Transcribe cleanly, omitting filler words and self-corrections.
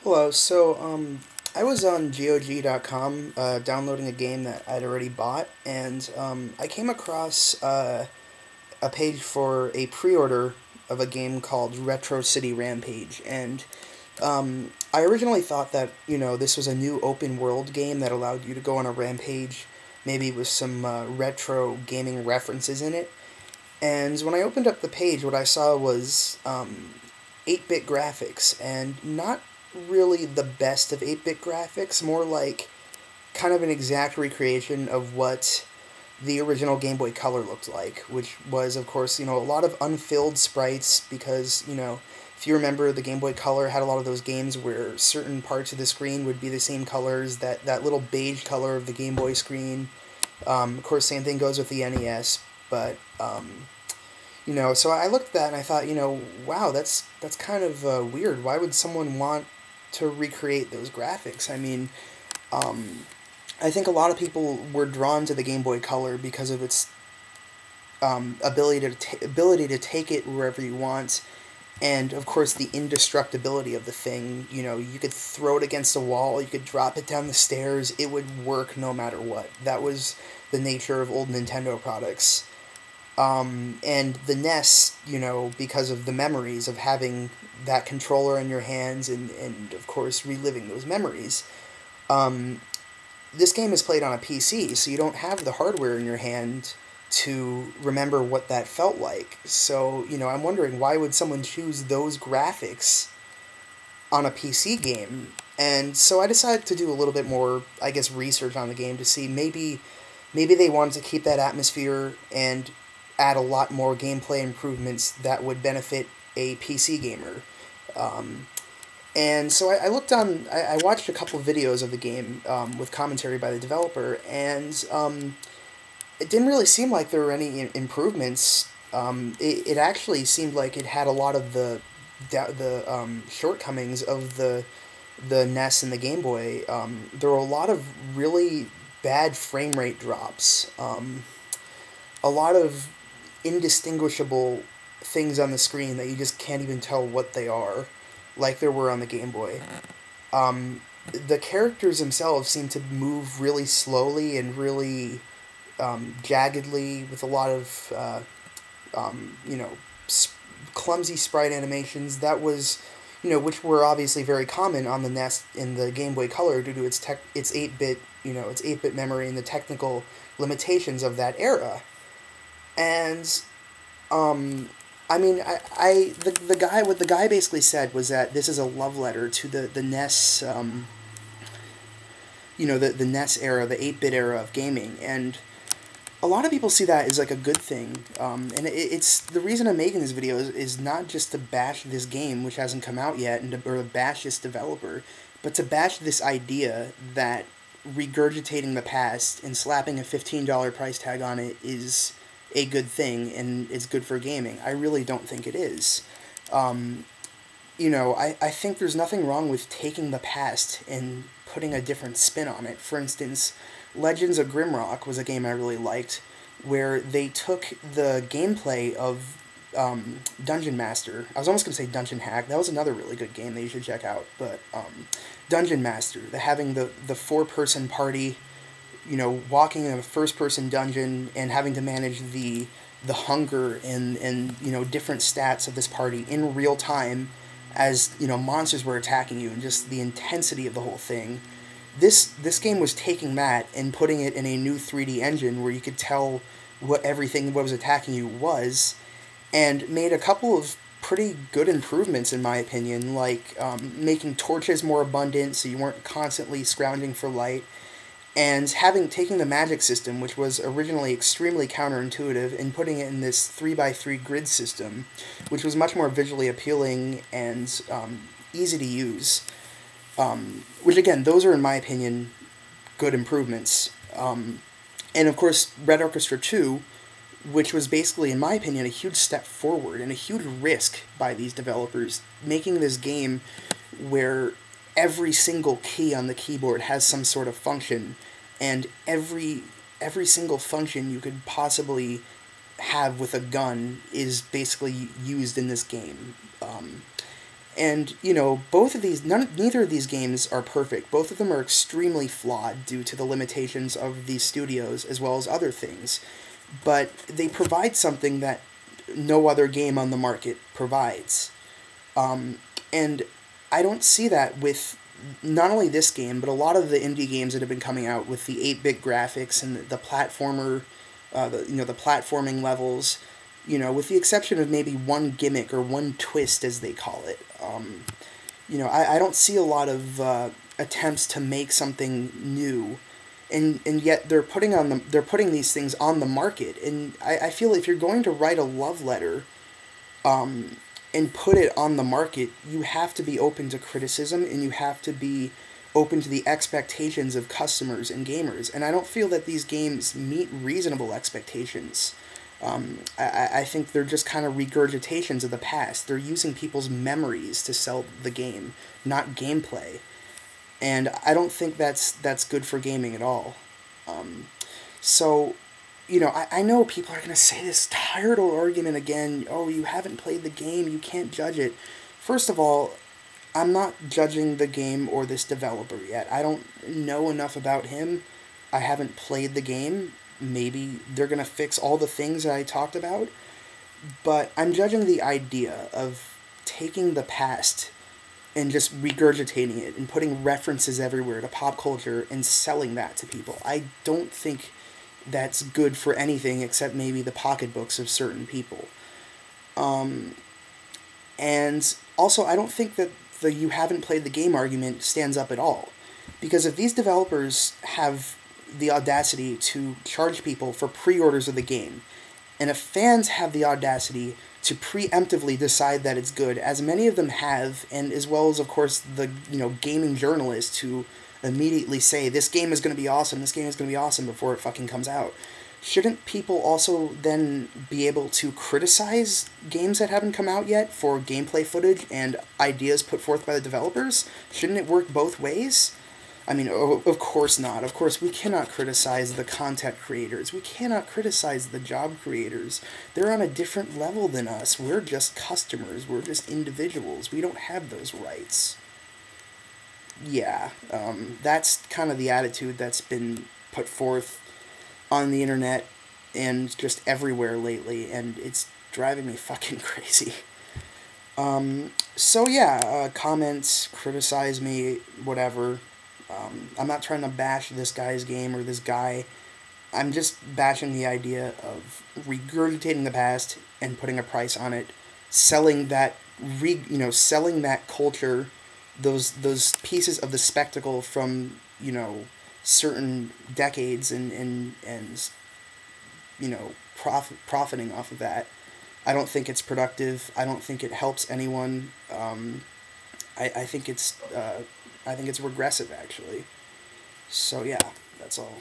Hello. I was on GOG.com downloading a game that I'd already bought, and I came across a page for a pre-order of a game called Retro City Rampage, and I originally thought that this was a new open world game that allowed you to go on a rampage, maybe with some retro gaming references in it. And when I opened up the page, what I saw was 8-bit graphics, and not really the best of 8-bit graphics, more like kind of an exact recreation of what the original Game Boy Color looked like, which was, of course, a lot of unfilled sprites because, if you remember, the Game Boy Color had a lot of those games where certain parts of the screen would be the same colors, that little beige color of the Game Boy screen. Of course, same thing goes with the NES, but so I looked at that and I thought, wow, that's kind of weird. Why would someone want to recreate those graphics? I mean, I think a lot of people were drawn to the Game Boy Color because of its ability to take it wherever you want, and of course the indestructibility of the thing. You could throw it against a wall, you could drop it down the stairs, it would work no matter what. That was the nature of old Nintendo products. And the NES, because of the memories of having that controller in your hands and of course reliving those memories. Um, this game is played on a PC, so you don't have the hardware in your hand to remember what that felt like. So, I'm wondering, why would someone choose those graphics on a PC game? And so I decided to do a little bit more, I guess, research on the game to see maybe they wanted to keep that atmosphere and add a lot more gameplay improvements that would benefit a PC gamer. Um, and so I looked on, I watched a couple of videos of the game with commentary by the developer, and it didn't really seem like there were any improvements. It actually seemed like it had a lot of the shortcomings of the NES and the Game Boy. There were a lot of really bad frame rate drops. A lot of indistinguishable things on the screen that you just can't even tell what they are, like there were on the Game Boy. The characters themselves seem to move really slowly and really jaggedly, with a lot of um, you know clumsy sprite animations. That was which were obviously very common on the NES in the Game Boy Color due to its 8-bit its 8-bit memory and the technical limitations of that era. And I mean, the guy what the guy basically said was that this is a love letter to the NES, the NES era, the 8-bit era of gaming, and a lot of people see that as like a good thing. And it's the reason I'm making this video is not just to bash this game, which hasn't come out yet, or to bash this developer, but to bash this idea that regurgitating the past and slapping a $15 price tag on it is a good thing and it's good for gaming. I really don't think it is. Um, I think there's nothing wrong with taking the past and putting a different spin on it. For instance, Legends of Grimrock was a game I really liked, where they took the gameplay of Dungeon Master. I was almost going to say Dungeon Hack. That was another really good game that you should check out. But Dungeon Master, having the four-person party, walking in a first-person dungeon and having to manage the hunger and different stats of this party in real time as monsters were attacking you, and just the intensity of the whole thing. This game was taking that and putting it in a new 3D engine where you could tell what was attacking you was, and made a couple of pretty good improvements in my opinion, like making torches more abundant so you weren't constantly scrounging for light, and taking the magic system, which was originally extremely counterintuitive, and putting it in this 3x3 grid system, which was much more visually appealing and easy to use. Which again, those are in my opinion good improvements. And of course, Red Orchestra 2, which was basically, in my opinion, a huge step forward and a huge risk by these developers, making this game where every single key on the keyboard has some sort of function, and every single function you could possibly have with a gun is basically used in this game. And, both of these, neither of these games are perfect. Both of them are extremely flawed due to the limitations of these studios as well as other things. But they provide something that no other game on the market provides. And I don't see that with not only this game, but a lot of the indie games that have been coming out with the 8-bit graphics and the platformer, the platforming levels, with the exception of maybe one gimmick or one twist, as they call it. I don't see a lot of attempts to make something new, and yet they're putting these things on the market, and I feel if you're going to write a love letter, and put it on the market, you have to be open to criticism, and you have to be open to the expectations of customers and gamers. And I don't feel that these games meet reasonable expectations. I think they're just kind of regurgitations of the past. They're using people's memories to sell the game, not gameplay. And I don't think that's good for gaming at all. So, I know people are going to say this tired old argument again. Oh, you haven't played the game, you can't judge it. First of all, I'm not judging the game or this developer yet. I don't know enough about him. I haven't played the game. Maybe they're going to fix all the things that I talked about. But I'm judging the idea of taking the past and just regurgitating it and putting references everywhere to pop culture and selling that to people. I don't think that's good for anything except maybe the pocketbooks of certain people. And also, I don't think that the you haven't played the game argument stands up at all. Because if these developers have the audacity to charge people for pre-orders of the game, and if fans have the audacity to preemptively decide that it's good, as many of them have, and as well as, of course, the gaming journalists who immediately say, this game is going to be awesome, this game is going to be awesome before it fucking comes out, shouldn't people also then be able to criticize games that haven't come out yet for gameplay footage and ideas put forth by the developers? Shouldn't it work both ways? I mean, of course not. Of course, we cannot criticize the content creators. We cannot criticize the job creators. They're on a different level than us. We're just customers. We're just individuals. We don't have those rights. Yeah, that's kind of the attitude that's been put forth on the internet and just everywhere lately, and it's driving me fucking crazy. So yeah, comments, criticize me, whatever. I'm not trying to bash this guy's game or this guy. I'm just bashing the idea of regurgitating the past and putting a price on it, selling that selling that culture, those pieces of the spectacle from certain decades, and profiting off of that. I don't think it's productive. I don't think it helps anyone. I think it's regressive, actually. So yeah, that's all.